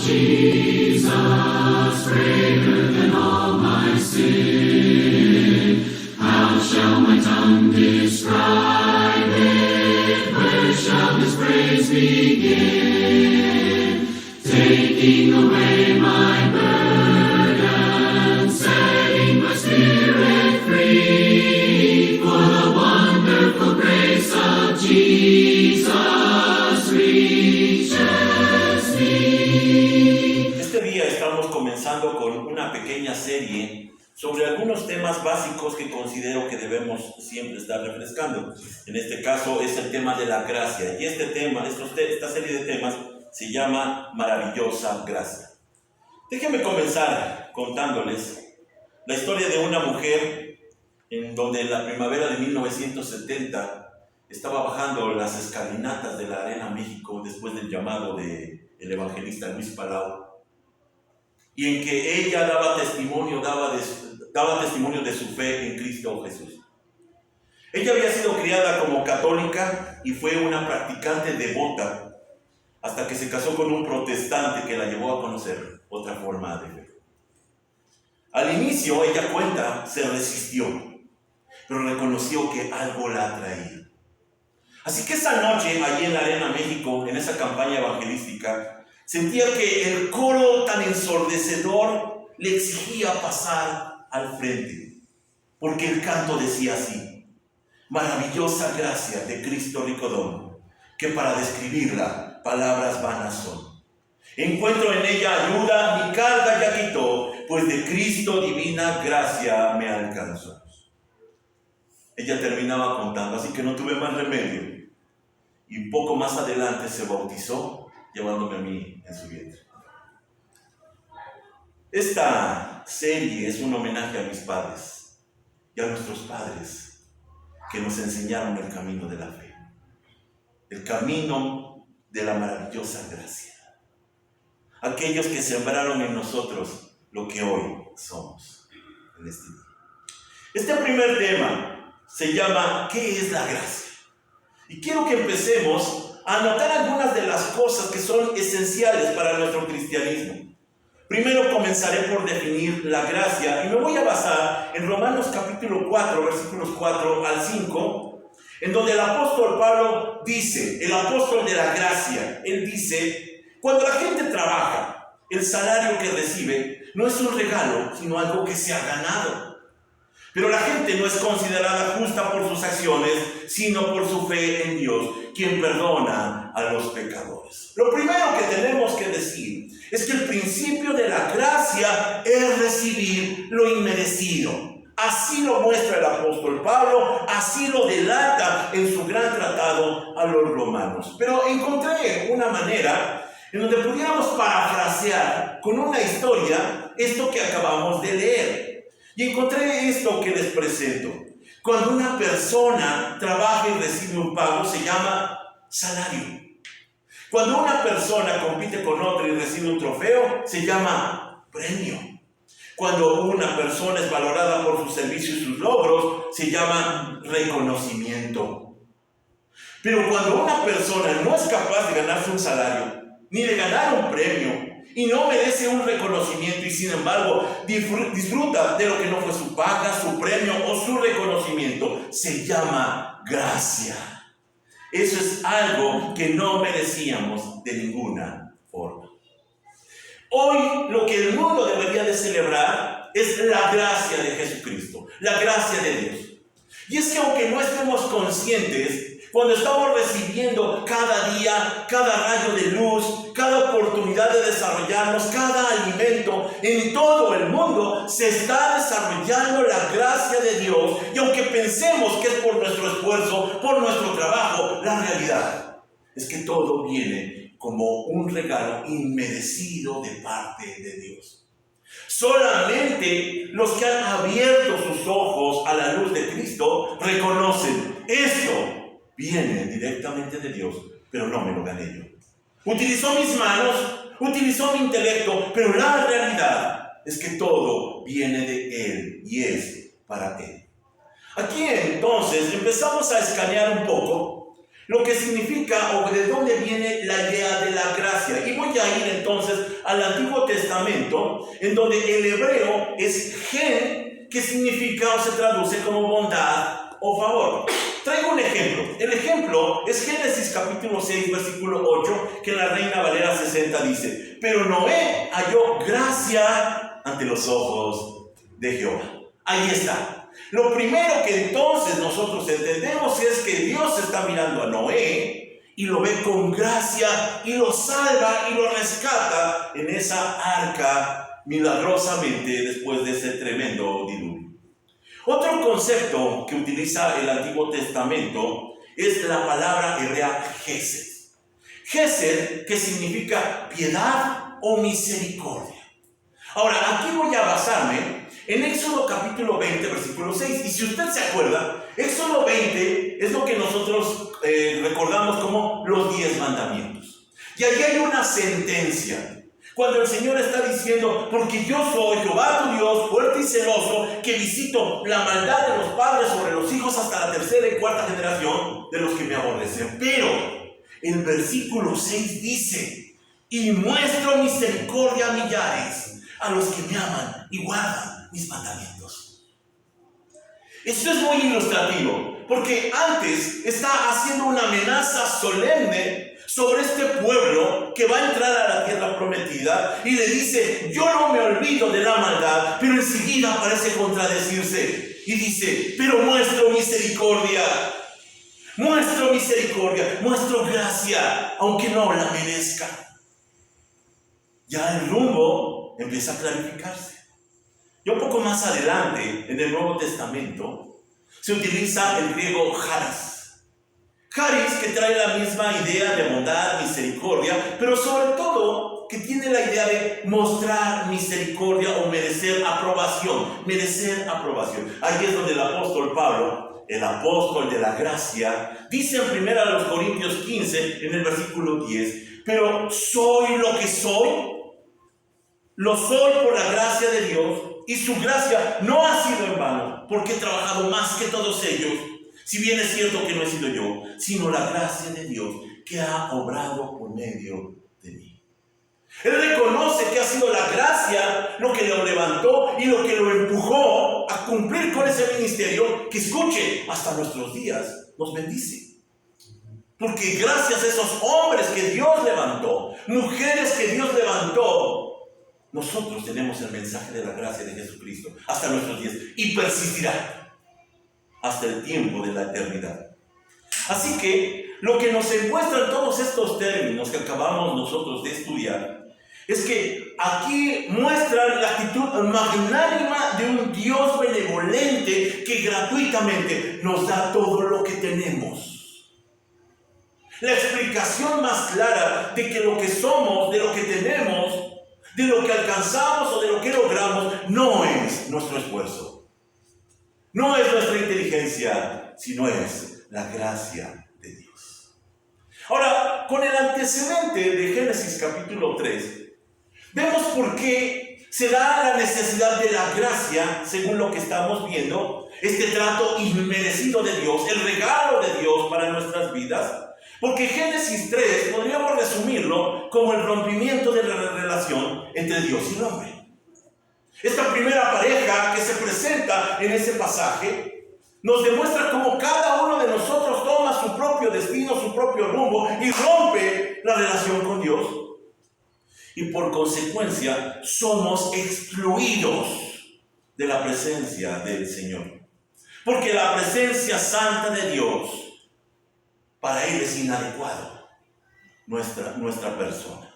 Jesus, greater than all my sin. How shall my tongue describe it? Where shall his praise begin? Taking away my burden, setting my spirit free. For the wonderful grace of Jesus reaches me. Este día estamos comenzando con una pequeña serie sobre algunos temas básicos que considero que debemos siempre estar refrescando. En este caso es el tema de la gracia. Y esta serie de temas se llama Maravillosa Gracia. Déjenme comenzar contándoles la historia de una mujer en donde en la primavera de 1970 estaba bajando las escalinatas de la Arena México después del llamado del evangelista Luis Palau, y en que ella daba testimonio de su fe en Cristo Jesús. Ella había sido criada como católica y fue una practicante devota hasta que se casó con un protestante que la llevó a conocer otra forma de fe. Al inicio, ella cuenta, se resistió, pero reconoció que algo la atraía. Así que esa noche, allí en la Arena México, en esa campaña evangelística, sentía que el coro tan ensordecedor le exigía pasar al frente, porque el canto decía así: maravillosa gracia de Cristo rico don, que para describirla palabras vanas son. Encuentro en ella ayuda, mi carga ya quitó, pues de Cristo divina gracia me alcanzó. Ella terminaba contando, así que no tuve más remedio. Y poco más adelante se bautizó, llevándome a mí en su vientre. Esta serie es un homenaje a mis padres y a nuestros padres que nos enseñaron el camino de la fe, el camino de la maravillosa gracia. Aquellos que sembraron en nosotros lo que hoy somos en este día. Este primer tema se llama ¿qué es la gracia? Y quiero que empecemos a anotar algunas de las cosas que son esenciales para nuestro cristianismo. Primero comenzaré por definir la gracia y me voy a basar en Romanos capítulo 4, versículos 4 al 5, en donde el apóstol Pablo dice, el apóstol de la gracia, él dice: cuando la gente trabaja, el salario que recibe no es un regalo, sino algo que se ha ganado. Pero la gente no es considerada justa por sus acciones, sino por su fe en Dios, quien perdona a los pecadores. Lo primero que tenemos que decir es que el principio de la gracia es recibir lo inmerecido. Así lo muestra el apóstol Pablo, así lo delata en su gran tratado a los romanos. Pero encontré una manera en donde pudiéramos parafrasear con una historia esto que acabamos de leer. Y encontré esto que les presento. Cuando una persona trabaja y recibe un pago, se llama salario. Cuando una persona compite con otra y recibe un trofeo, se llama premio. Cuando una persona es valorada por sus servicios y sus logros, se llama reconocimiento. Pero cuando una persona no es capaz de ganarse un salario, ni de ganar un premio, y no merece un reconocimiento y sin embargo disfruta de lo que no fue su paga, su premio o su reconocimiento, se llama gracia. Eso es algo que no merecíamos de ninguna forma. Hoy lo que el mundo debería de celebrar es la gracia de Jesucristo, la gracia de Dios. Y es que aunque no estemos conscientes, cuando estamos recibiendo cada día, cada rayo de luz, cada oportunidad de desarrollarnos, cada alimento, en todo el mundo se está desarrollando la gracia de Dios. Y aunque pensemos que es por nuestro esfuerzo, por nuestro trabajo, la realidad es que todo viene como un regalo inmerecido de parte de Dios. Solamente los que han abierto sus ojos a la luz de Cristo reconocen esto. Viene directamente de Dios, pero no me lo gané yo. Utilizó mis manos, utilizó mi intelecto, pero la realidad es que todo viene de Él y es para Él. Aquí entonces empezamos a escanear un poco lo que significa o de dónde viene la idea de la gracia. Y voy a ir entonces al Antiguo Testamento, en donde el hebreo es gen, que significa o se traduce como bondad o favor. Traigo un ejemplo. El ejemplo es Génesis capítulo 6, versículo 8, que en la Reina Valera 60 dice: pero Noé halló gracia ante los ojos de Jehová. Ahí está. Lo primero que entonces nosotros entendemos es que Dios está mirando a Noé y lo ve con gracia y lo salva y lo rescata en esa arca milagrosamente después de ese tremendo diluvio. Otro concepto que utiliza el Antiguo Testamento es la palabra hebrea Gesed. Gesed, que significa piedad o misericordia. Ahora, aquí voy a basarme en Éxodo capítulo 20, versículo 6. Y si usted se acuerda, Éxodo 20 es lo que nosotros recordamos como los 10 mandamientos. Y allí hay una sentencia. Cuando el Señor está diciendo: porque yo soy Jehová tu Dios, fuerte y celoso, que visito la maldad de los padres sobre los hijos hasta la tercera y cuarta generación de los que me aborrecen. Pero el versículo 6 dice: y muestro misericordia a millares, a los que me aman y guardan mis mandamientos. Esto es muy ilustrativo, porque antes está haciendo una amenaza solemne sobre este pueblo que va a entrar a la tierra prometida, y le dice: yo no me olvido de la maldad, pero enseguida parece contradecirse y dice: pero muestro misericordia, muestro gracia, aunque no la merezca. Ya el rumbo empieza a clarificarse. Y un poco más adelante, en el Nuevo Testamento, se utiliza el griego charis. Charis, que trae la misma idea de bondad, misericordia, pero sobre todo que tiene la idea de mostrar misericordia o merecer aprobación. Ahí es donde el apóstol Pablo, el apóstol de la gracia, dice en 1 Corintios 15, en el versículo 10: pero soy lo que soy, lo soy por la gracia de Dios, y su gracia no ha sido en vano, porque he trabajado más que todos ellos. Si bien es cierto que no he sido yo, sino la gracia de Dios que ha obrado por medio de mí. Él reconoce que ha sido la gracia lo que lo levantó y lo que lo empujó a cumplir con ese ministerio que, escuche, hasta nuestros días nos bendice. Porque gracias a esos hombres que Dios levantó, mujeres que Dios levantó, nosotros tenemos el mensaje de la gracia de Jesucristo hasta nuestros días, y persistirá hasta el tiempo de la eternidad. Así que lo que nos encuentran todos estos términos que acabamos nosotros de estudiar es que aquí muestran la actitud magnánima de un Dios benevolente que gratuitamente nos da todo lo que tenemos. La explicación más clara de que lo que somos, de lo que tenemos, de lo que alcanzamos o de lo que logramos, no es nuestro esfuerzo. No es nuestra inteligencia, sino es la gracia de Dios. Ahora, con el antecedente de Génesis capítulo 3, vemos por qué se da la necesidad de la gracia, según lo que estamos viendo, este trato inmerecido de Dios, el regalo de Dios para nuestras vidas. Porque Génesis 3 podríamos resumirlo como el rompimiento de la relación entre Dios y el hombre. Esta primera pareja que se presenta en ese pasaje nos demuestra cómo cada uno de nosotros toma su propio destino, su propio rumbo, y rompe la relación con Dios. Y por consecuencia somos excluidos de la presencia del Señor. Porque la presencia santa de Dios, para Él es inadecuado nuestra persona.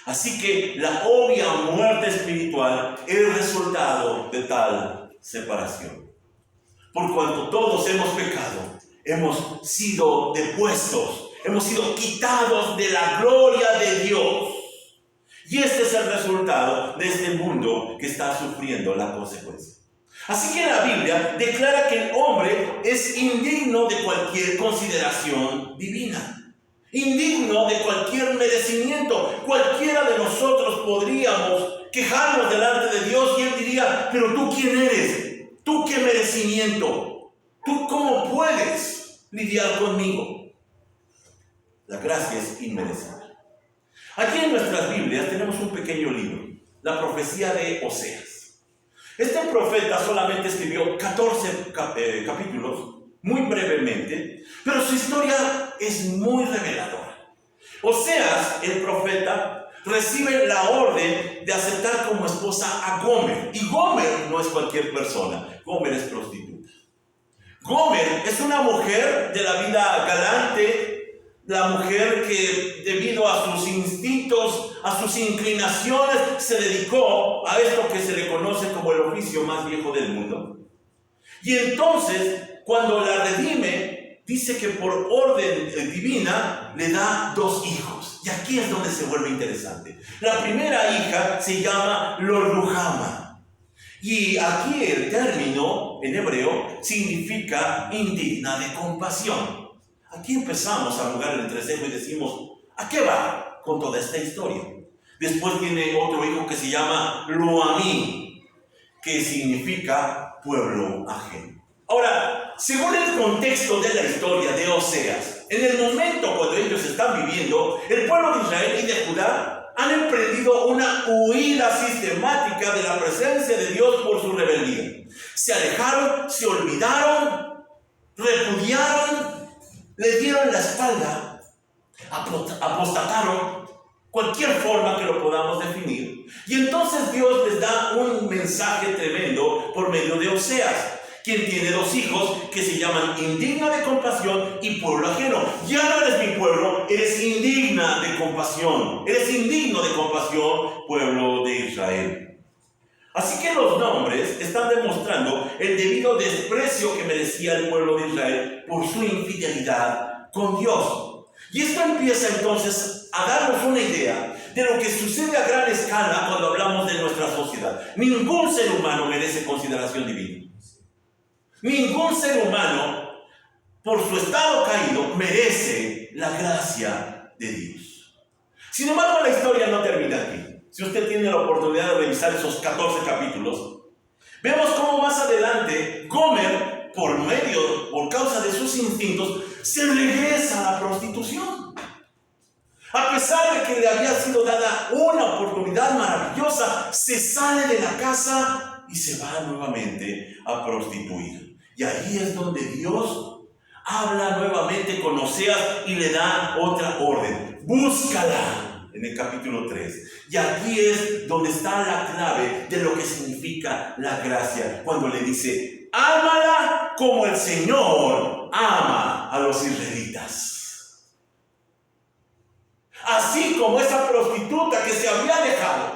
Así que la obvia muerte espiritual es el resultado de tal separación. Por cuanto todos hemos pecado, hemos sido depuestos, hemos sido quitados de la gloria de Dios. Y este es el resultado de este mundo que está sufriendo la consecuencia. Así que la Biblia declara que el hombre es indigno de cualquier consideración divina. Indigno de cualquier merecimiento. Cualquiera de nosotros podríamos quejarnos delante de Dios y Él diría: pero ¿tú quién eres? ¿Tú qué merecimiento? ¿Tú cómo puedes lidiar conmigo? La gracia es inmerecida. Aquí en nuestras Biblias tenemos un pequeño libro, la profecía de Oseas. Este profeta solamente escribió 14 capítulos, muy brevemente, pero su historia es muy reveladora. Oseas, el profeta, recibe la orden de aceptar como esposa a Gomer. Y Gomer no es cualquier persona, Gomer es prostituta. Gomer es una mujer de la vida galante, la mujer que debido a sus instintos, a sus inclinaciones, se dedicó a esto que se le conoce como el oficio más viejo del mundo. Y entonces, cuando la redime, dice que por orden divina le da 2 hijos. Y aquí es donde se vuelve interesante. La primera hija se llama Lo-Ruhamah. Y aquí el término en hebreo significa indigna de compasión. Aquí empezamos a jugar el entrecejo y decimos, ¿a qué va con toda esta historia? Después tiene otro hijo que se llama Lo-Ammi, que significa pueblo ajeno. Ahora, según el contexto de la historia de Oseas, en el momento cuando ellos están viviendo, el pueblo de Israel y de Judá han emprendido una huida sistemática de la presencia de Dios por su rebeldía. Se alejaron, se olvidaron, repudiaron, le dieron la espalda, apostataron, cualquier forma que lo podamos definir. Y entonces Dios les da un mensaje tremendo por medio de Oseas, quien tiene 2 hijos que se llaman indigna de compasión y pueblo ajeno. Ya no eres mi pueblo, eres indigna de compasión. Eres indigno de compasión, pueblo de Israel. Así que los nombres están demostrando el debido desprecio que merecía el pueblo de Israel por su infidelidad con Dios. Y esto empieza entonces a darnos una idea de lo que sucede a gran escala cuando hablamos de nuestra sociedad. Ningún ser humano merece consideración divina. Ningún ser humano, por su estado caído, merece la gracia de Dios. Sin embargo, la historia no termina aquí. Si usted tiene la oportunidad de revisar esos 14 capítulos, vemos cómo más adelante Gomer, por causa de sus instintos, se regresa a la prostitución. A pesar de que le había sido dada una oportunidad maravillosa, se sale de la casa y se va nuevamente a prostituir. Y ahí es donde Dios habla nuevamente con Oseas y le da otra orden. Búscala. En el capítulo 3. Y aquí es donde está la clave de lo que significa la gracia. Cuando le dice, ámala como el Señor ama a los israelitas. Así como esa prostituta que se había alejado,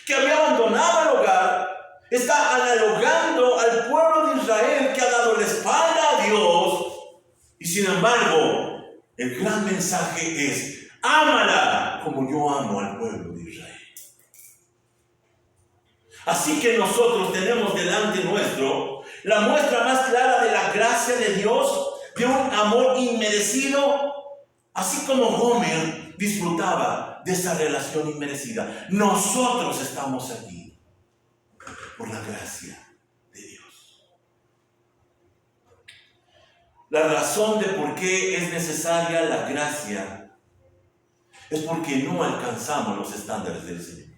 que había abandonado el hogar, está analogando al pueblo de Israel que ha dado la espalda a Dios. Y sin embargo, el gran mensaje es, ámala como yo amo al pueblo de Israel. Así que nosotros tenemos delante nuestro la muestra más clara de la gracia de Dios, de un amor inmerecido, así como Gomer disfrutaba de esa relación inmerecida. Nosotros estamos aquí por la gracia de Dios. La razón de por qué es necesaria la gracia es porque no alcanzamos los estándares del Señor.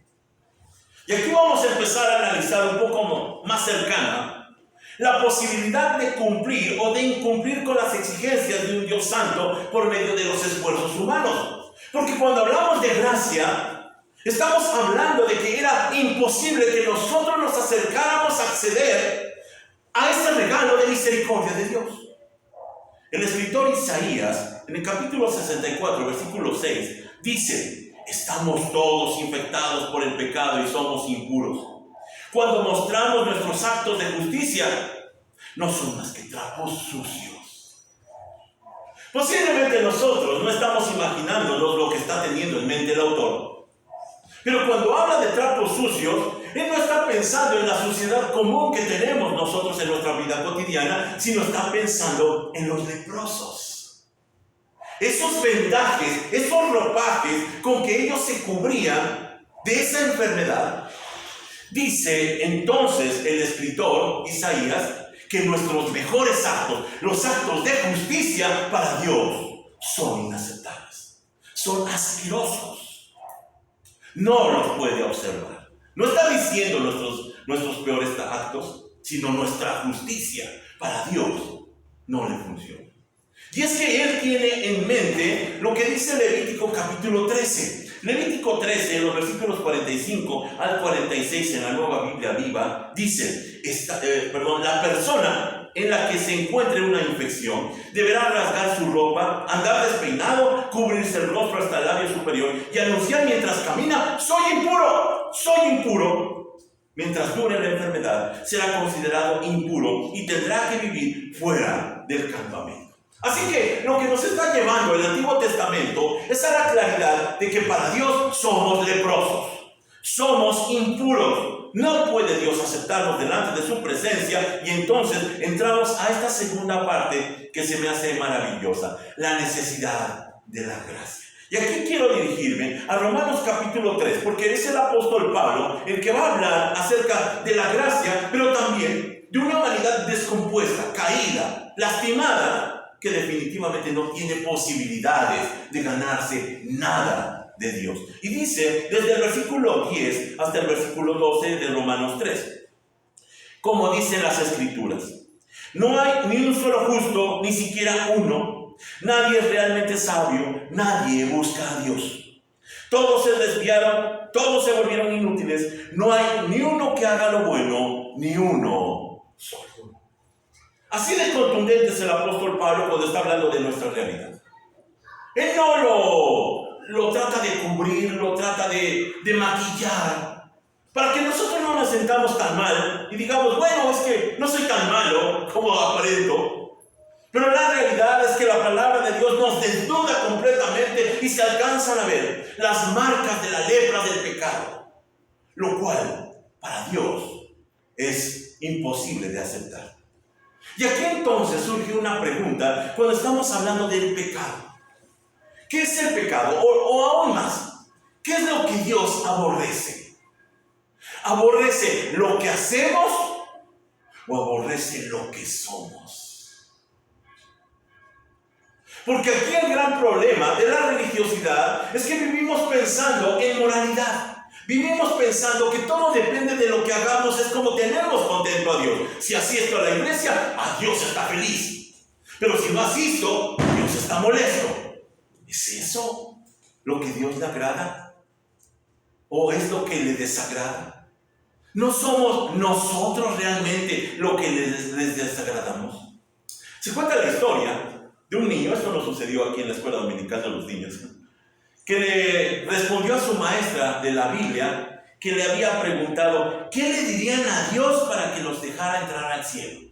Y aquí vamos a empezar a analizar un poco más cercana la posibilidad de cumplir o de incumplir con las exigencias de un Dios santo por medio de los esfuerzos humanos. Porque cuando hablamos de gracia, estamos hablando de que era imposible que nosotros nos acercáramos a acceder a ese regalo de misericordia de Dios. El escritor Isaías, en el capítulo 64, versículo 6, dice, estamos todos infectados por el pecado y somos impuros. Cuando mostramos nuestros actos de justicia, no son más que trapos sucios. Posiblemente nosotros no estamos imaginándonos lo que está teniendo en mente el autor. Pero cuando habla de trapos sucios, él no está pensando en la suciedad común que tenemos nosotros en nuestra vida cotidiana, sino está pensando en los leprosos. Esos vendajes, esos ropajes con que ellos se cubrían de esa enfermedad. Dice entonces el escritor Isaías que nuestros mejores actos, los actos de justicia para Dios, son inaceptables. son asquerosos. No los puede observar. No está diciendo nuestros peores actos, sino nuestra justicia. Para Dios no le funciona. Y es que Él tiene en mente lo que dice Levítico capítulo 13. Levítico 13, los versículos 45 al 46 en la Nueva Biblia Viva, dice, la persona en la que se encuentre una infección deberá rasgar su ropa, andar despeinado, cubrirse el rostro hasta el labio superior y anunciar mientras camina: soy impuro, soy impuro. Mientras dure la enfermedad, será considerado impuro y tendrá que vivir fuera del campamento. Así que lo que nos está llevando el Antiguo Testamento es a la claridad de que para Dios somos leprosos, somos impuros. No puede Dios aceptarnos delante de su presencia, y entonces entramos a esta segunda parte que se me hace maravillosa: la necesidad de la gracia. Y aquí quiero dirigirme a Romanos capítulo 3, porque es el apóstol Pablo el que va a hablar acerca de la gracia, pero también de una humanidad descompuesta, caída, lastimada, que definitivamente no tiene posibilidades de ganarse nada de Dios. Y dice, desde el versículo 10 hasta el versículo 12 de Romanos 3, como dicen las Escrituras: no hay ni un solo justo, ni siquiera uno. Nadie es realmente sabio, nadie busca a Dios. Todos se desviaron, todos se volvieron inútiles. No hay ni uno que haga lo bueno, ni uno solo. Así de contundente es el apóstol Pablo cuando está hablando de nuestra realidad. Él no lo trata de cubrir, lo trata de maquillar, para que nosotros no nos sentamos tan mal y digamos: bueno, es que no soy tan malo como aparento. Pero la realidad es que la palabra de Dios nos desnuda completamente y se alcanzan a ver las marcas de la lepra del pecado, lo cual para Dios es imposible de aceptar. Y aquí entonces surge una pregunta cuando estamos hablando del pecado. ¿Qué es el pecado? O aún más, ¿qué es lo que Dios aborrece? ¿Aborrece lo que hacemos o aborrece lo que somos? Porque aquí el gran problema de la religiosidad es que vivimos pensando en moralidad. Vivimos pensando que todo depende de lo que hagamos, es como tenemos contento a Dios. Si asisto a la iglesia, Dios está feliz. Pero si no asisto, Dios está molesto. ¿Es eso lo que Dios le agrada? ¿O es lo que le desagrada? ¿No somos nosotros realmente lo que les desagradamos? Se cuenta la historia de un niño, esto nos sucedió aquí en la escuela dominical de los niños, que le respondió a su maestra de la Biblia, que le había preguntado qué le dirían a Dios para que los dejara entrar al cielo.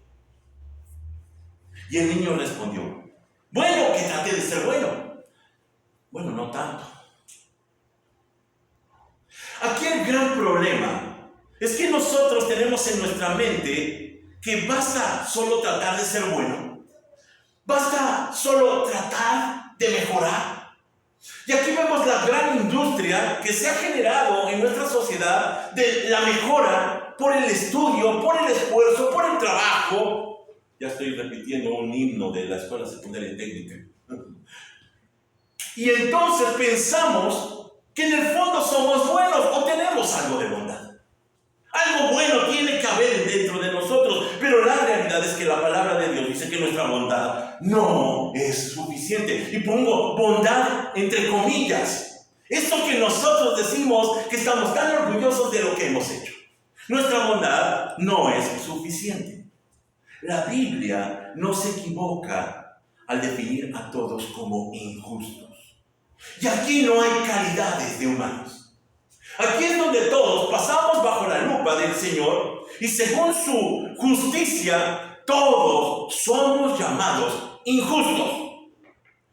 Y el niño respondió: bueno, que trate de ser bueno. Bueno, no tanto. Aquí el gran problema es que nosotros tenemos en nuestra mente que basta solo tratar de ser bueno. Basta solo tratar de mejorar. Y aquí vemos la gran industria que se ha generado en nuestra sociedad de la mejora por el estudio, por el esfuerzo, por el trabajo. Ya estoy repitiendo un himno de la escuela secundaria técnica. Y entonces pensamos que en el fondo somos buenos o tenemos algo de bondad. Algo bueno tiene que haber dentro de nosotros, pero la realidad es que la palabra de Dios dice que nuestra bondad no es suficiente. Y pongo bondad entre comillas. Esto que nosotros decimos que estamos tan orgullosos de lo que hemos hecho. Nuestra bondad no es suficiente. La Biblia no se equivoca al definir a todos como injustos. Y aquí no hay calidades de humanos. Aquí es donde todos pasamos bajo la lupa del Señor y según su justicia todos somos llamados injustos.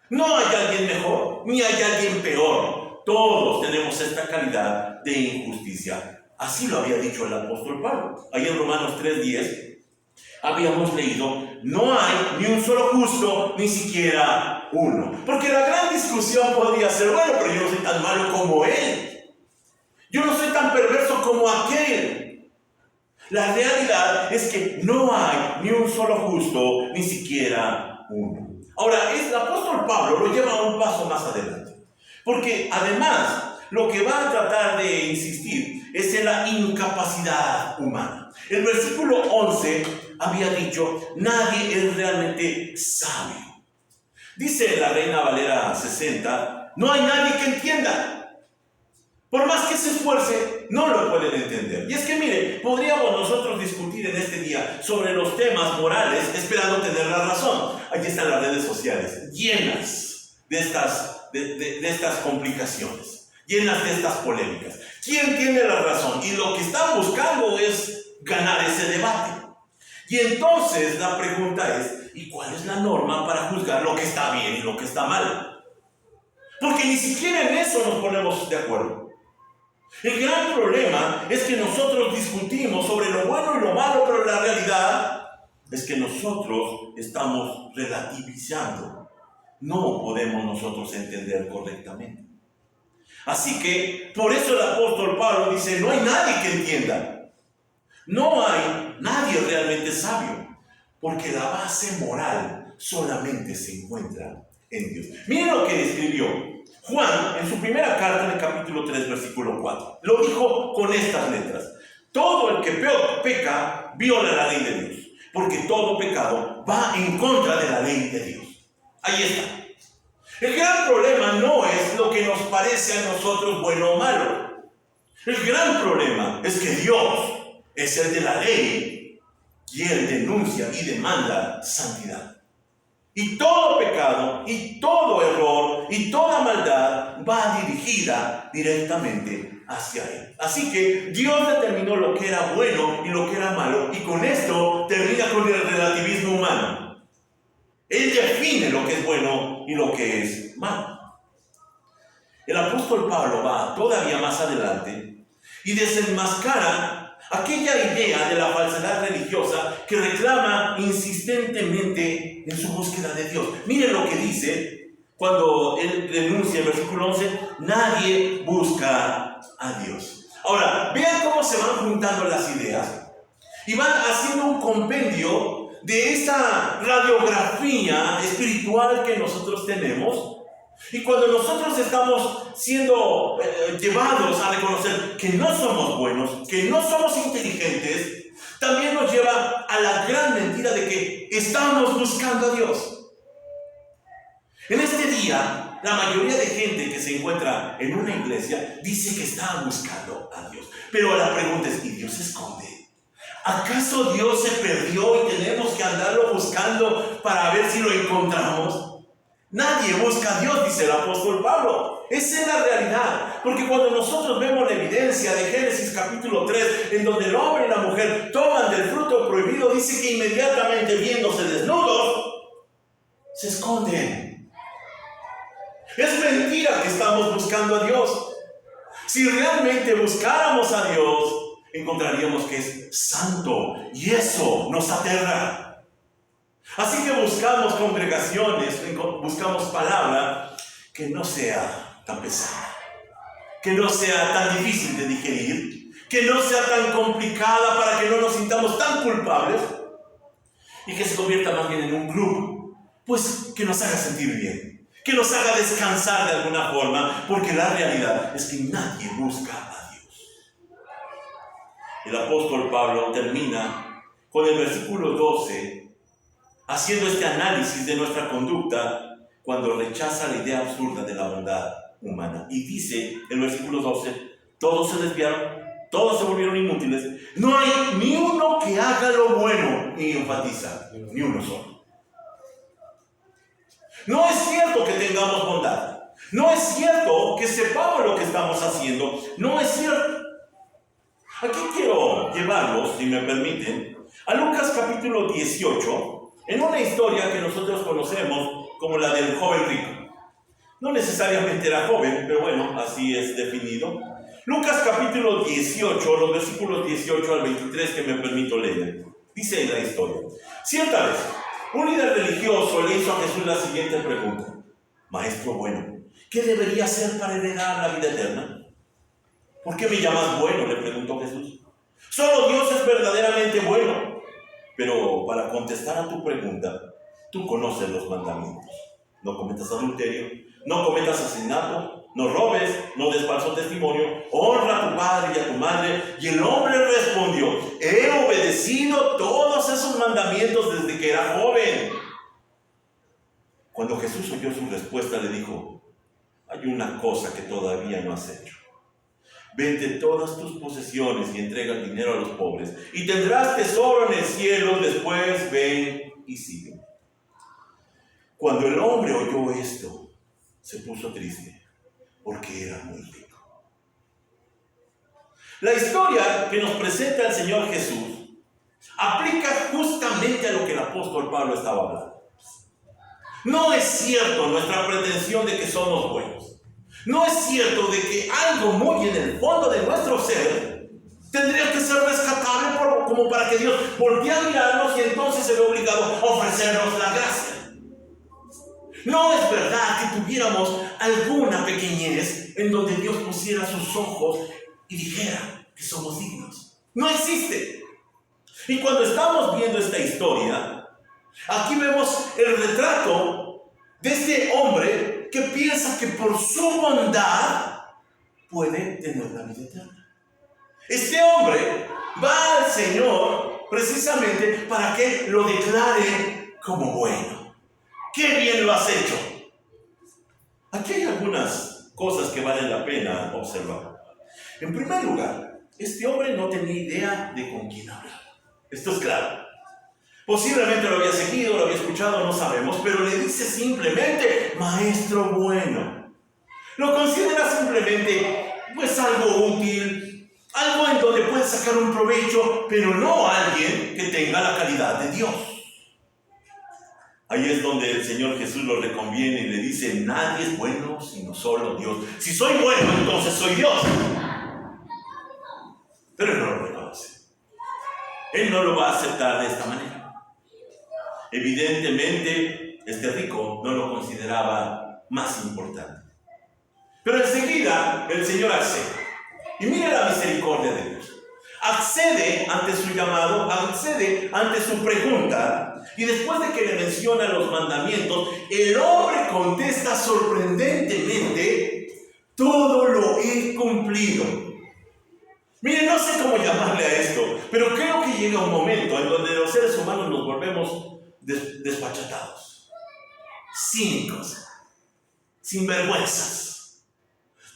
No hay alguien mejor ni hay alguien peor. Todos tenemos esta calidad de injusticia. Así lo había dicho el apóstol Pablo. Ahí en Romanos 3:10 habíamos leído: no hay ni un solo justo, ni siquiera uno. Porque la gran discusión podría ser: bueno, pero yo no soy tan malo como él. Yo no soy tan perverso como aquel. La realidad es que no hay ni un solo justo, ni siquiera uno. Ahora, el apóstol Pablo lo lleva un paso más adelante. Porque además, lo que va a tratar de insistir es en la incapacidad humana. El versículo 11 había dicho, nadie es realmente sabio. Dice la Reina Valera 60, no hay nadie que entienda. Por más que se esfuerce, no lo pueden entender. Y es que mire, podríamos nosotros discutir en este día sobre los temas morales, esperando tener la razón. Allí están las redes sociales, llenas de estas complicaciones, llenas de estas polémicas. ¿Quién tiene la razón? Y lo que están buscando es ganar ese debate. Y entonces la pregunta es, ¿y cuál es la norma para juzgar lo que está bien y lo que está mal? Porque ni siquiera en eso nos ponemos de acuerdo. El gran problema es que nosotros discutimos sobre lo bueno y lo malo, pero la realidad es que nosotros estamos relativizando. No podemos nosotros entender correctamente. Así que, por eso el apóstol Pablo dice, no hay nadie que entienda. No hay nadie realmente sabio, porque la base moral solamente se encuentra en Dios. Miren lo que escribió Juan en su primera carta, en el capítulo 3, versículo 4. Lo dijo con estas letras. Todo el que peca, viola la ley de Dios, porque todo pecado va en contra de la ley de Dios. Ahí está. El gran problema no es lo que nos parece a nosotros bueno o malo. El gran problema es que Dios es el de la ley y Él denuncia y demanda santidad. Y todo pecado, y todo error, y toda maldad va dirigida directamente hacia Él. Así que Dios determinó lo que era bueno y lo que era malo, y con esto termina con el relativismo humano. Él define lo que es bueno y lo que es malo. El apóstol Pablo va todavía más adelante y desenmascara aquella idea de la falsedad religiosa que reclama insistentemente en su búsqueda de Dios. Miren lo que dice cuando él denuncia en el versículo 11, nadie busca a Dios. Ahora, vean cómo se van juntando las ideas y van haciendo un compendio de esta radiografía espiritual que nosotros tenemos. Y cuando nosotros estamos siendo llevados a reconocer que no somos buenos, que no somos inteligentes, también nos lleva a la gran mentira de que estamos buscando a Dios. En este día, la mayoría de gente que se encuentra en una iglesia dice que está buscando a Dios. Pero la pregunta es, ¿y Dios se esconde? ¿Acaso Dios se perdió y tenemos que andarlo buscando para ver si lo encontramos? Nadie busca a Dios, dice el apóstol Pablo. Esa es la realidad. Porque cuando nosotros vemos la evidencia de Génesis capítulo 3, en donde el hombre y la mujer toman del fruto prohibido, dice que inmediatamente viéndose desnudos, se esconden. Es mentira que estamos buscando a Dios. Si realmente buscáramos a Dios, encontraríamos que es santo y eso nos aterra. Así que buscamos congregaciones, buscamos palabra que no sea tan pesada, que no sea tan difícil de digerir, que no sea tan complicada para que no nos sintamos tan culpables y que se convierta más bien en un grupo, pues que nos haga sentir bien, que nos haga descansar de alguna forma, porque la realidad es que nadie busca a Dios. El apóstol Pablo termina con el versículo 12, haciendo este análisis de nuestra conducta cuando rechaza la idea absurda de la bondad humana. Y dice el versículo 12, todos se desviaron, todos se volvieron inútiles, no hay ni uno que haga lo bueno, y enfatiza, ni uno solo. No es cierto que tengamos bondad, no es cierto que sepamos lo que estamos haciendo, no es cierto. Aquí quiero llevarlos, si me permiten, a Lucas capítulo 18, en una historia que nosotros conocemos como la del joven rico. No necesariamente era joven, pero bueno, así es definido. Lucas capítulo 18, los versículos 18 al 23 que me permito leer. Dice en la historia: cierta vez, un líder religioso le hizo a Jesús la siguiente pregunta: Maestro bueno, ¿qué debería hacer para heredar la vida eterna? ¿Por qué me llamas bueno?, le preguntó Jesús. Solo Dios es verdaderamente bueno. Pero para contestar a tu pregunta, tú conoces los mandamientos. No cometas adulterio, no cometas asesinato, no robes, no des falso testimonio, honra a tu padre y a tu madre. Y el hombre respondió: he obedecido todos esos mandamientos desde que era joven. Cuando Jesús oyó su respuesta, le dijo: hay una cosa que todavía no has hecho. Vende todas tus posesiones y entrega el dinero a los pobres, y tendrás tesoro en el cielo. Después ven y sígueme. Cuando el hombre oyó esto, se puso triste, porque era muy rico. La historia que nos presenta el Señor Jesús aplica justamente a lo que el apóstol Pablo estaba hablando. No es cierto nuestra pretensión de que somos buenos. No es cierto de que algo muy en el fondo de nuestro ser tendría que ser rescatable como para que Dios volviera a mirarnos y entonces se ve obligado a ofrecernos la gracia. No es verdad que tuviéramos alguna pequeñez en donde Dios pusiera sus ojos y dijera que somos dignos. No existe. Y cuando estamos viendo esta historia, aquí vemos el retrato de este hombre que piensa que por su bondad puede tener la vida eterna. Este hombre va al Señor precisamente para que lo declare como bueno. ¡Qué bien lo has hecho! Aquí hay algunas cosas que valen la pena observar. En primer lugar, este hombre no tenía idea de con quién hablar. Esto es claro. Posiblemente lo había seguido, lo había escuchado, no sabemos, pero le dice simplemente: maestro bueno. Lo considera simplemente pues algo útil, algo en donde puede sacar un provecho, pero no alguien que tenga la calidad de Dios. Ahí es donde el Señor Jesús lo reconviene y le dice: nadie es bueno sino solo Dios. Si soy bueno, entonces soy Dios. Pero él no lo reconoce. Él no lo va a aceptar de esta manera. Evidentemente, este rico no lo consideraba más importante. Pero enseguida el Señor accede. Y mire la misericordia de Dios. Accede ante su llamado, accede ante su pregunta. Y después de que le menciona los mandamientos, el hombre contesta sorprendentemente: todo lo he cumplido. Mire, no sé cómo llamarle a esto, pero creo que llega un momento en donde los seres humanos nos volvemos desfachatados, cínicos, sinvergüenzas.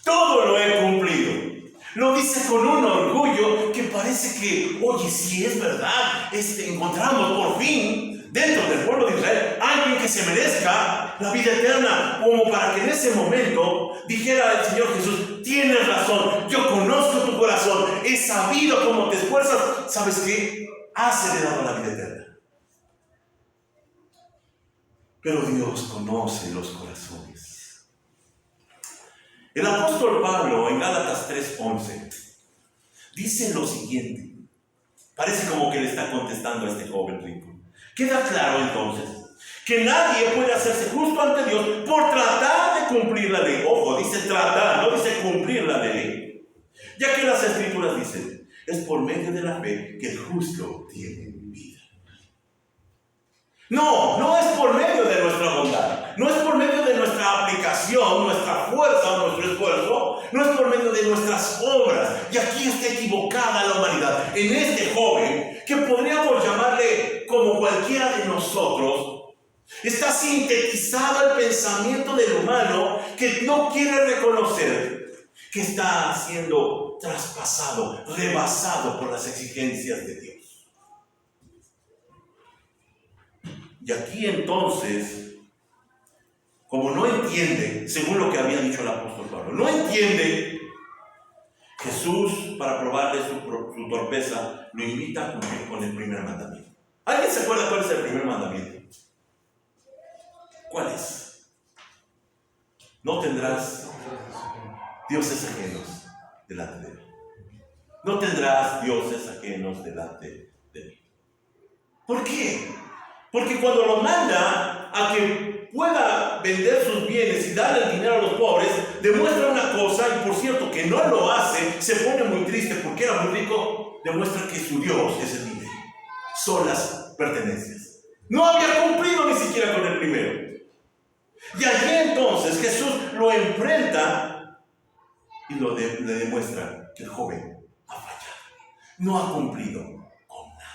Todo lo he cumplido. Lo dice con un orgullo que parece que, oye, si es verdad, encontramos por fin dentro del pueblo de Israel alguien que se merezca la vida eterna, como para que en ese momento dijera el Señor Jesús: tienes razón, yo conozco tu corazón, he sabido cómo te esfuerzas, ¿sabes qué? Has heredado la vida eterna. Pero Dios conoce los corazones. El apóstol Pablo en Gálatas 3:11 dice lo siguiente. Parece como que le está contestando a este joven rico. Queda claro entonces que nadie puede hacerse justo ante Dios por tratar de cumplir la ley. Ojo, dice tratar, no dice cumplir la ley. Ya que las Escrituras dicen: es por medio de la fe que el justo tiene vida. No es por medio de nuestra bondad, no es por medio de nuestra aplicación, nuestra fuerza, nuestro esfuerzo, no es por medio de nuestras obras. Y aquí está equivocada la humanidad. En este joven, que podríamos llamarle como cualquiera de nosotros, está sintetizado el pensamiento del humano que no quiere reconocer que está siendo traspasado, rebasado por las exigencias de Dios. Y aquí entonces, como no entiende, según lo que había dicho el apóstol Pablo, no entiende, Jesús, para probarle su torpeza, lo invita a cumplir con el primer mandamiento. ¿Alguien se acuerda cuál es el primer mandamiento? ¿Cuál es? No tendrás dioses ajenos delante de mí. No tendrás dioses ajenos delante de mí. ¿Por qué? Porque cuando lo manda a que pueda vender sus bienes y darle el dinero a los pobres, demuestra una cosa, y por cierto que no lo hace, se pone muy triste porque era muy rico, demuestra que su Dios es el dinero, son las pertenencias. No había cumplido ni siquiera con el primero. Y allí entonces Jesús lo enfrenta y le demuestra que el joven ha fallado, no ha cumplido con nada.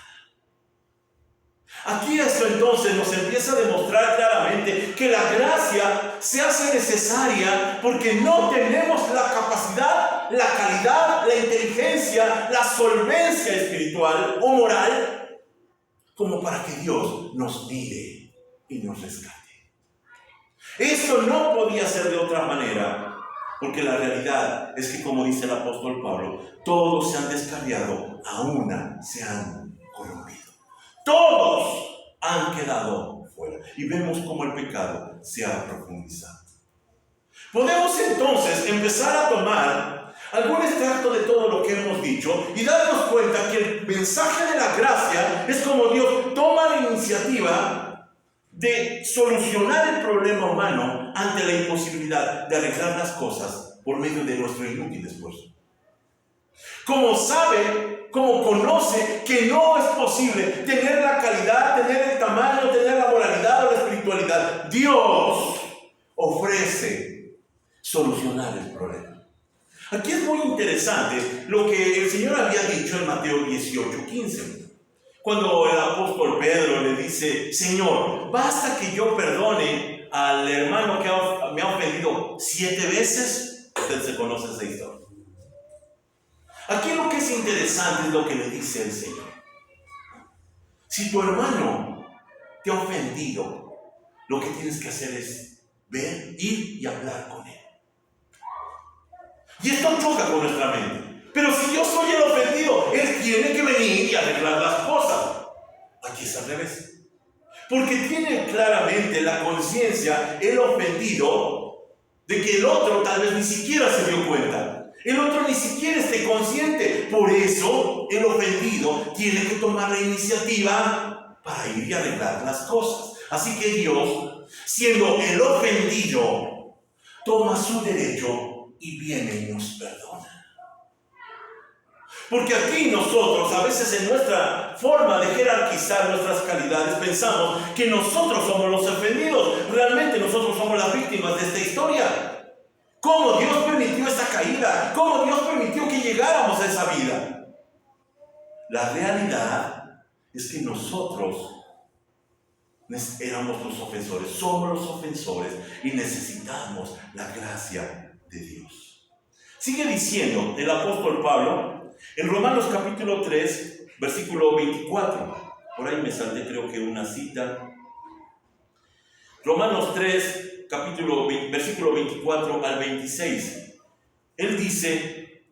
Aquí esto entonces nos empieza a demostrar claramente que la gracia se hace necesaria porque no tenemos la capacidad, la calidad, la inteligencia, la solvencia espiritual o moral como para que Dios nos mire y nos rescate. Esto no podía ser de otra manera, porque la realidad es que, como dice el apóstol Pablo, todos se han descarriado, a una se han corrompido. Todos han quedado fuera. Y vemos cómo el pecado se ha profundizado. Podemos entonces empezar a tomar algún extracto de todo lo que hemos dicho y darnos cuenta que el mensaje de la gracia es como Dios toma la iniciativa de solucionar el problema humano ante la imposibilidad de arreglar las cosas por medio de nuestro inútil esfuerzo. Como sabe, como conoce que no es posible tener la calidad, tener el tamaño, tener la moralidad o la espiritualidad, Dios ofrece solucionar el problema. Aquí es muy interesante lo que el Señor había dicho en Mateo 18:15. Cuando el apóstol Pedro le dice: Señor, ¿basta que yo perdone al hermano que me ha ofendido 7 veces? Usted se conoce esa historia. Aquí lo que es interesante es lo que le dice el Señor. Si tu hermano te ha ofendido, lo que tienes que hacer es ver, ir y hablar con él. Y esto choca con nuestra mente. Pero si yo soy el ofendido, él tiene que venir y arreglar las cosas. Aquí es al revés. Porque tiene claramente la conciencia, el ofendido, de que el otro tal vez ni siquiera se dio cuenta. El otro ni siquiera esté consciente. Por eso, el ofendido tiene que tomar la iniciativa para ir y arreglar las cosas. Así que Dios, siendo el ofendido, toma su derecho y viene y nos perdona. Porque aquí nosotros, a veces en nuestra forma de jerarquizar nuestras calidades, pensamos que nosotros somos los ofendidos. Realmente nosotros somos las víctimas de esta historia. ¿Cómo Dios permitió esta caída? ¿Cómo Dios permitió que llegáramos a esa vida? La realidad es que nosotros éramos los ofensores, somos los ofensores y necesitamos la gracia de Dios. Sigue diciendo el apóstol Pablo en Romanos capítulo 3, versículo 24. Por ahí me salté creo que una cita. Romanos 3, versículo 24 al 26. Él dice: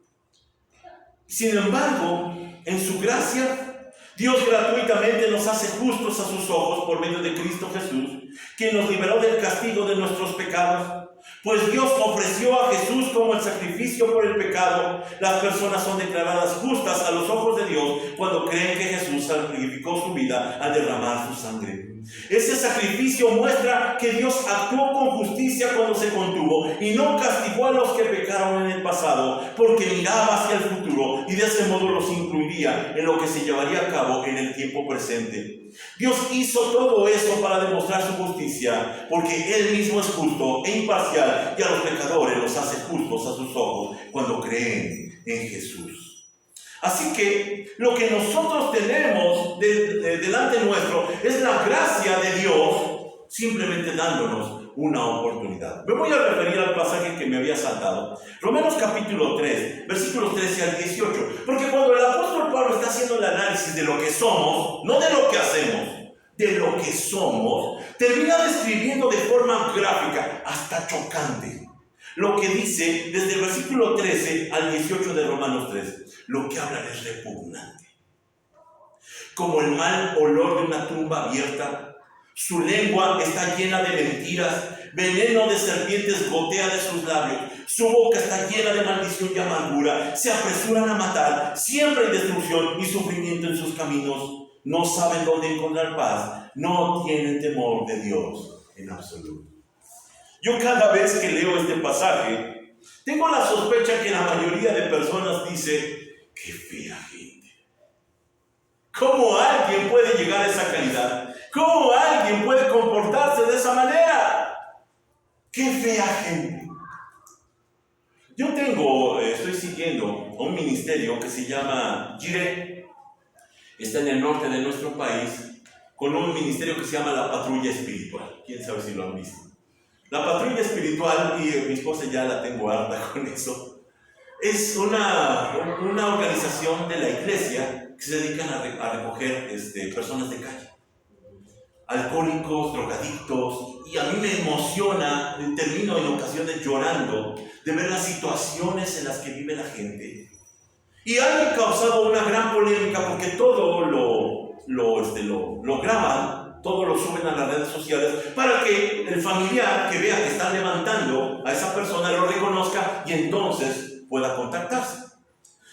sin embargo, en su gracia, Dios gratuitamente nos hace justos a sus ojos por medio de Cristo Jesús, quien nos liberó del castigo de nuestros pecados. Pues Dios ofreció a Jesús como el sacrificio por el pecado. Las personas son declaradas justas a los ojos de Dios cuando creen que Jesús sacrificó su vida al derramar su sangre. Ese sacrificio muestra que Dios actuó con justicia cuando se contuvo y no castigó a los que pecaron en el pasado, porque miraba hacia el futuro y de ese modo los incluiría en lo que se llevaría a cabo en el tiempo presente. Dios hizo todo eso para demostrar su justicia, porque Él mismo es justo e imparcial y a los pecadores los hace justos a sus ojos cuando creen en Jesús. Así que lo que nosotros tenemos delante nuestro es la gracia de Dios, simplemente dándonos una oportunidad. Me voy a referir al pasaje que me había saltado. Romanos capítulo 3, versículos 13 al 18. Porque cuando el apóstol Pablo está haciendo el análisis de lo que somos, no de lo que hacemos, de lo que somos, termina describiendo de forma gráfica, hasta chocante, lo que dice desde el versículo 13 al 18 de Romanos 3. Lo que hablan es repugnante. Como el mal olor de una tumba abierta, su lengua está llena de mentiras, veneno de serpientes gotea de sus labios, su boca está llena de maldición y amargura, se apresuran a matar, siempre hay destrucción y sufrimiento en sus caminos, no saben dónde encontrar paz, no tienen temor de Dios en absoluto. Yo cada vez que leo este pasaje, tengo la sospecha que la mayoría de personas dice: ¡qué fea gente! ¿Cómo alguien puede llegar a esa calidad? ¿Cómo alguien puede comportarse de esa manera? ¡Qué fea gente! Estoy siguiendo un ministerio que se llama Jireh, está en el norte de nuestro país, con un ministerio que se llama la Patrulla Espiritual. ¿Quién sabe si lo han visto? La Patrulla Espiritual, y mi esposa ya la tengo harta con eso, es una organización de la iglesia que se dedican a recoger personas de calle, alcohólicos, drogadictos, y a mí me emociona, termino en ocasiones llorando de ver las situaciones en las que vive la gente. Y han causado una gran polémica porque todo lo graban, todo lo suben a las redes sociales para que el familiar que vea que están levantando a esa persona lo reconozca y entonces pueda contactarse.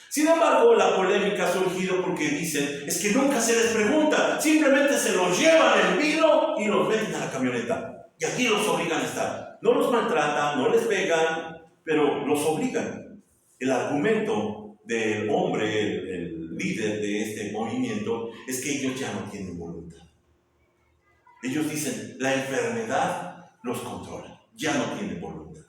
Sin embargo, la polémica ha surgido porque dicen, es que nunca se les pregunta, simplemente se los llevan en vilo y los meten a la camioneta. Y aquí los obligan a estar. No los maltratan, no les pegan, pero los obligan. El argumento del hombre, el líder de este movimiento, es que ellos ya no tienen voluntad. Ellos dicen, la enfermedad los controla, ya no tienen voluntad.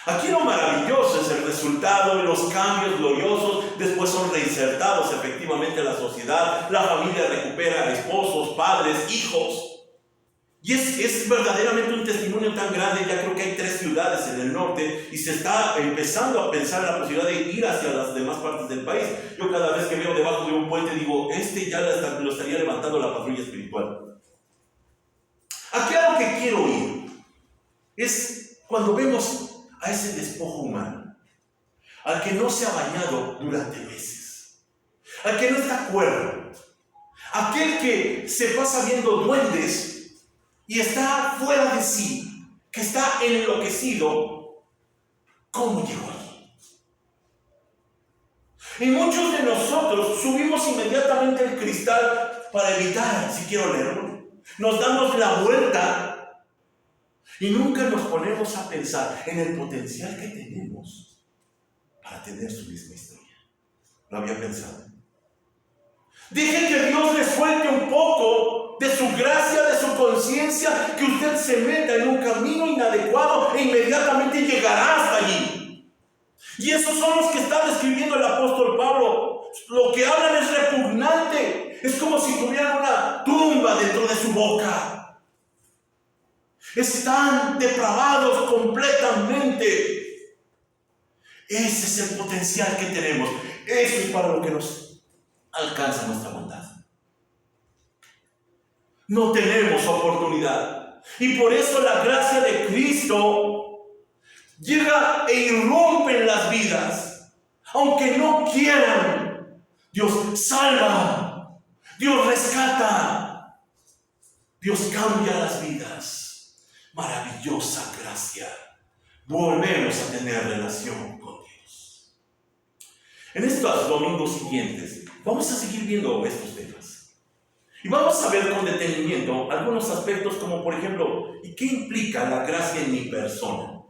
Aquí lo maravilloso es el resultado, los cambios gloriosos, después son reinsertados efectivamente en la sociedad, la familia recupera esposos, padres, hijos. Y es verdaderamente un testimonio tan grande. Ya creo que hay 3 ciudades en el norte y se está empezando a pensar en la posibilidad de ir hacia las demás partes del país. Yo cada vez que veo debajo de un puente digo, ya lo estaría levantando la patrulla espiritual. Aquí a lo que quiero ir es cuando vemos a ese despojo humano, al que no se ha bañado durante meses, al que no está cuerdo, aquel que se pasa viendo duendes y está fuera de sí, que está enloquecido. ¿Cómo llegó allí? Y muchos de nosotros subimos inmediatamente el cristal para evitar, si quiero leerlo, nos damos la vuelta y nunca nos ponemos a pensar en el potencial que tenemos para tener su misma historia. ¿Lo había pensado? Deje que Dios le suelte un poco de su gracia, de su conciencia, que usted se meta en un camino inadecuado e inmediatamente llegará hasta allí. Y esos son los que está describiendo el apóstol Pablo. Lo que hablan es repugnante. Es como si tuvieran una tumba dentro de su boca. Están depravados completamente. Ese es el potencial que tenemos. Eso es para lo que nos alcanza nuestra bondad. No tenemos oportunidad. Y por eso la gracia de Cristo llega e irrumpe en las vidas. Aunque no quieran, Dios salva. Dios rescata. Dios cambia las vidas. Maravillosa gracia. Volvemos a tener relación con Dios. En estos domingos siguientes vamos a seguir viendo estos temas. Y vamos a ver con detenimiento algunos aspectos como por ejemplo, ¿y qué implica la gracia en mi persona?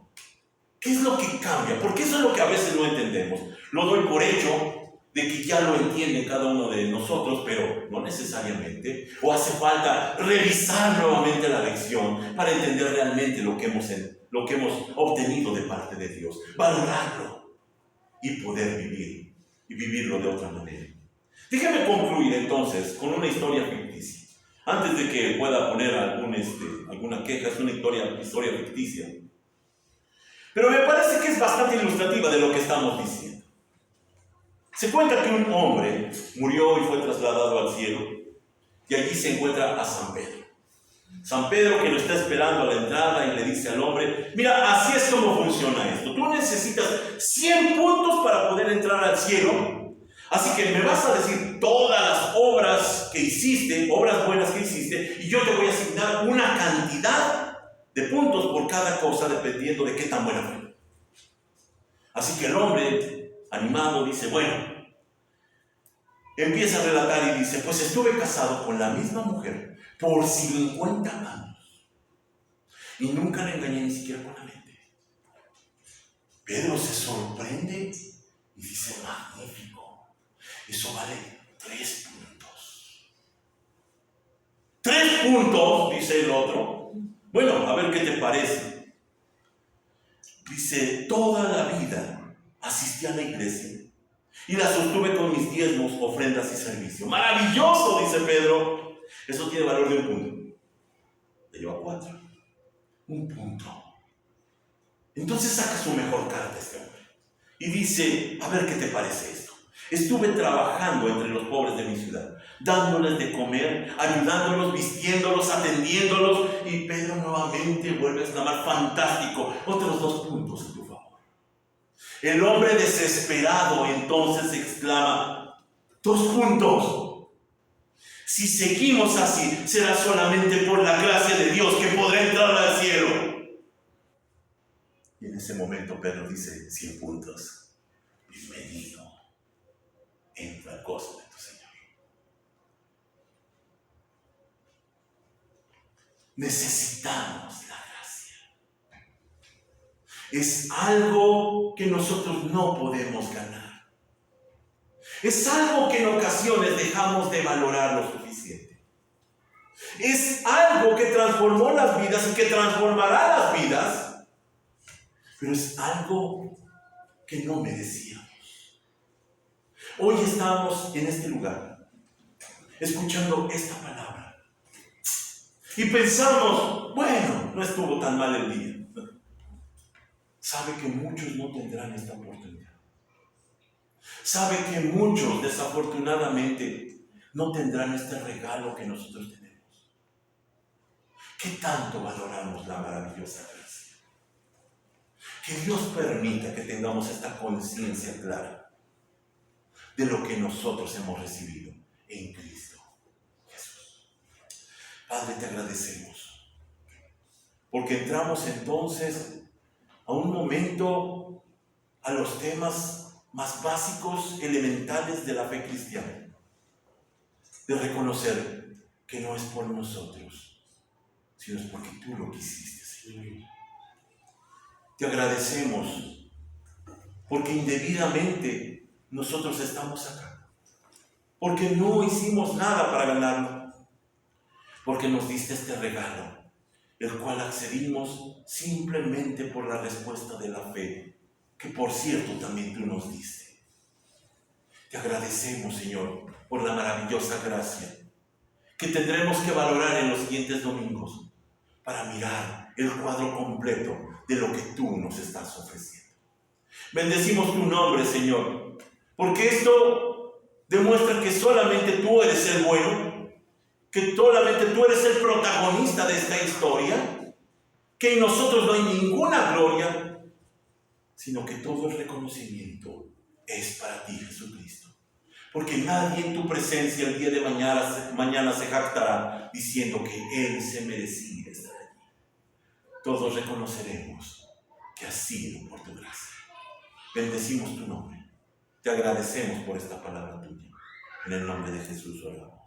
¿Qué es lo que cambia? Porque eso es lo que a veces no entendemos. Lo doy por hecho de que ya lo entiende cada uno de nosotros, pero no necesariamente. O hace falta revisar nuevamente la lección para entender realmente lo que hemos obtenido de parte de Dios. Valorarlo y poder vivir, y vivirlo de otra manera. Déjame concluir entonces con una historia ficticia. Antes de que pueda poner alguna queja, es una historia ficticia. Pero me parece que es bastante ilustrativa de lo que estamos diciendo. Se cuenta que un hombre murió y fue trasladado al cielo, y allí se encuentra a San Pedro. San Pedro, que lo está esperando a la entrada, y le dice al hombre, mira, así es como funciona esto. Tú necesitas 100 puntos para poder entrar al cielo, así que me vas a decir todas las obras que hiciste, obras buenas que hiciste, y yo te voy a asignar una cantidad de puntos por cada cosa, dependiendo de qué tan buena fue. Así que el hombre, animado, dice, bueno, empieza a relatar y dice, pues estuve casado con la misma mujer por 50 años y nunca le engañé ni siquiera con la mente. Pedro se sorprende y dice, magnífico, eso vale 3 puntos. 3 puntos, dice el otro. Bueno, a ver qué te parece. Dice, toda la vida asistí a la iglesia y la sostuve con mis diezmos, ofrendas y servicio. Maravilloso, dice Pedro. Eso tiene valor de un punto. Le lleva 4. Un punto. Entonces saca su mejor carta este hombre y dice, a ver qué te parece esto. Estuve trabajando entre los pobres de mi ciudad, dándoles de comer, ayudándolos, vistiéndolos, atendiéndolos. Y Pedro nuevamente vuelve a exclamar, fantástico, otros 2 puntos en tu favor. El hombre desesperado entonces exclama, 2 puntos. Si seguimos así, será solamente por la gracia de Dios que podré entrar al cielo. Y en ese momento Pedro dice, 100 puntos. Bienvenido. Entra al gozo de tu Señor. Necesitamos la gracia. Es algo que nosotros no podemos ganar. Es algo que en ocasiones dejamos de valorar lo suficiente. Es algo que transformó las vidas y que transformará las vidas. Pero es algo que no merecíamos. Hoy estamos en este lugar, escuchando esta palabra. Y pensamos, bueno, no estuvo tan mal el día. Sabe que muchos no tendrán esta oportunidad. Sabe que muchos, desafortunadamente, no tendrán este regalo que nosotros tenemos. ¿Qué tanto valoramos la maravillosa gracia? Que Dios permita que tengamos esta conciencia clara de lo que nosotros hemos recibido en Cristo Jesús. Padre, te agradecemos, porque entramos entonces a un momento, a los temas más básicos, elementales de la fe cristiana, de reconocer que no es por nosotros, sino es porque tú lo quisiste, Señor. Te agradecemos, porque indebidamente nosotros estamos acá, porque no hicimos nada para ganarlo, porque nos diste este regalo, el cual accedimos simplemente por la respuesta de la fe, que por cierto también tú nos diste. Te agradecemos, Señor, por la maravillosa gracia, que tendremos que valorar en los siguientes domingos, para mirar el cuadro completo de lo que tú nos estás ofreciendo. Bendecimos tu nombre, Señor, porque esto demuestra que solamente tú eres el bueno, que solamente tú eres el protagonista de esta historia, que en nosotros no hay ninguna gloria, sino que todo el reconocimiento es para ti, Jesucristo. Porque nadie en tu presencia el día de mañana se jactará diciendo que Él se merecía estar allí. Todos reconoceremos que ha sido por tu gracia. Bendecimos tu nombre. Te agradecemos por esta palabra tuya. En el nombre de Jesús oramos.